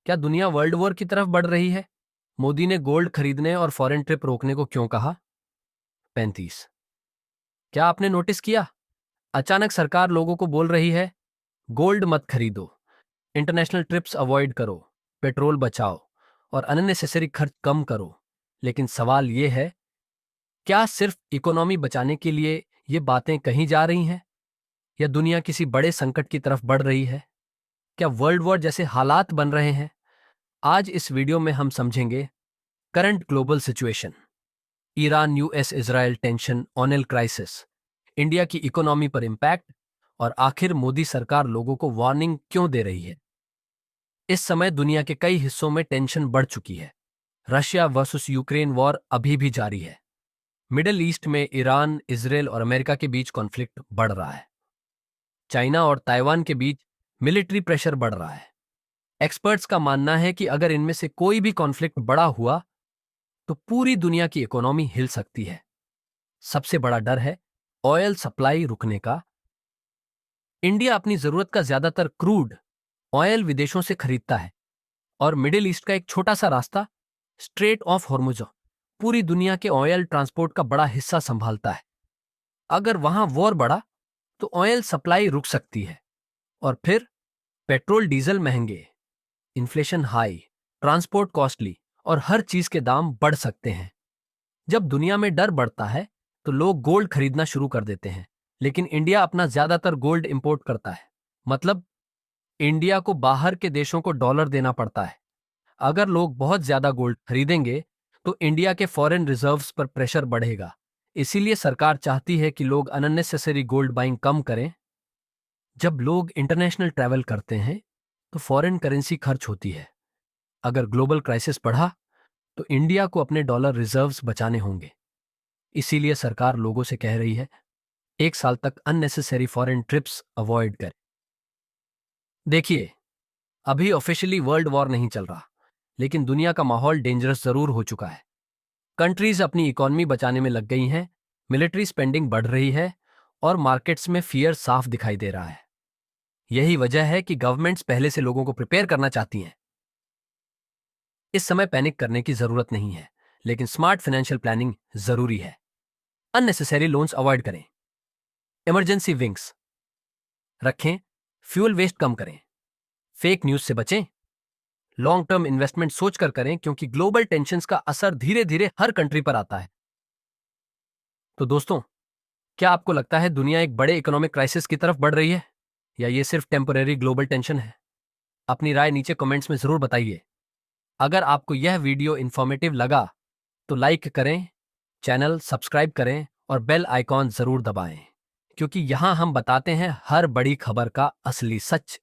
क्या दुनिया world war की तरफ बढ़ रही है? मोदी ने गोल्ड खरीदने और फॉरेन ट्रिप रोकने को क्यों कहा? 35। क्या आपने नोटिस किया? अचानक सरकार लोगों को बोल रही है, गोल्ड मत खरीदो, इंटरनेशनल ट्रिप्स अवॉइड करो, पेट्रोल बचाओ और अननेसेसरी खर्च कम करो। लेकिन सवाल ये है, क्या सिर्फ इकोनॉमी बचाने के लिए ये बातें कही जा रही हैं या दुनिया किसी बड़े संकट की तरफ बढ़ रही है? क्या वर्ल्ड वॉर जैसे हालात बन रहे हैं? आज इस वीडियो में हम समझेंगे current global situation, Iran US Israel tension, oil crisis, India की इकोनॉमी पर इंपैक्ट और आखिर मोदी सरकार लोगों को वार्निंग क्यों दे रही है। इस समय दुनिया के कई हिस्सों में टेंशन बढ़ चुकी है। रशिया वर्सेस यूक्रेन वॉर अभी भी जारी है। मिडिल ईस्ट में ईरान, इजराइल और अमेरिका के बीच कॉन्फ्लिक्ट बढ़ रहा है। चाइना और ताइवान के बीच मिलिट्री प्रेशर बढ़ रहा है। एक्सपर्ट्स का मानना है कि अगर इनमें से कोई भी कॉन्फ्लिक्ट बड़ा हुआ तो पूरी दुनिया की इकोनॉमी हिल सकती है। सबसे बड़ा डर है ऑयल सप्लाई रुकने का। इंडिया अपनी जरूरत का ज्यादातर क्रूड ऑयल विदेशों से खरीदता है और मिडिल ईस्ट का एक छोटा सा रास्ता, स्ट्रेट ऑफ हॉर्मुज, पूरी दुनिया के ऑयल ट्रांसपोर्ट का बड़ा हिस्सा संभालता है। अगर वहां वॉर बढ़ा तो ऑयल सप्लाई रुक सकती है और फिर पेट्रोल डीजल महंगे, इन्फ्लेशन हाई, ट्रांसपोर्ट कॉस्टली और हर चीज के दाम बढ़ सकते हैं। जब दुनिया में डर बढ़ता है तो लोग गोल्ड खरीदना शुरू कर देते हैं, लेकिन इंडिया अपना ज्यादातर गोल्ड इंपोर्ट करता है। मतलब इंडिया को बाहर के देशों को डॉलर देना पड़ता है। अगर लोग बहुत ज्यादा गोल्ड खरीदेंगे तो इंडिया के फॉरेन रिजर्व्स पर प्रेशर बढ़ेगा। इसीलिए सरकार चाहती है कि लोग अननेसेसरी गोल्ड बाइंग कम करें। जब लोग इंटरनेशनल ट्रैवल करते हैं तो फॉरेन करेंसी खर्च होती है। अगर ग्लोबल क्राइसिस बढ़ा तो इंडिया को अपने डॉलर रिजर्व्स बचाने होंगे। इसीलिए सरकार लोगों से कह रही है, एक साल तक अननेसेसरी फॉरेन ट्रिप्स अवॉइड करें। देखिए, अभी ऑफिशियली वर्ल्ड वॉर नहीं चल रहा, लेकिन दुनिया का माहौल डेंजरस जरूर हो चुका है। कंट्रीज अपनी इकोनॉमी बचाने में लग गई हैं, मिलिट्री स्पेंडिंग बढ़ रही है और मार्केट्स में फियर साफ दिखाई दे रहा है। यही वजह है कि गवर्नमेंट्स पहले से लोगों को प्रिपेयर करना चाहती हैं। इस समय पैनिक करने की जरूरत नहीं है, लेकिन स्मार्ट फाइनेंशियल प्लानिंग जरूरी है। अननेसेसरी लोन्स अवॉइड करें, इमरजेंसी विंग्स रखें, फ्यूल वेस्ट कम करें, फेक न्यूज से बचें, लॉन्ग टर्म इन्वेस्टमेंट सोचकर करें क्योंकि ग्लोबल टेंशन्स का असर धीरे धीरे हर कंट्री पर आता है। तो दोस्तों, क्या आपको लगता है दुनिया एक बड़े इकोनॉमिक क्राइसिस की तरफ बढ़ रही है या ये सिर्फ टेम्पररी ग्लोबल टेंशन है? अपनी राय नीचे कमेंट्स में जरूर बताइए। अगर आपको यह वीडियो इंफॉर्मेटिव लगा तो लाइक करें, चैनल सब्सक्राइब करें और बेल आइकॉन जरूर दबाएं, क्योंकि यहां हम बताते हैं हर बड़ी खबर का असली सच।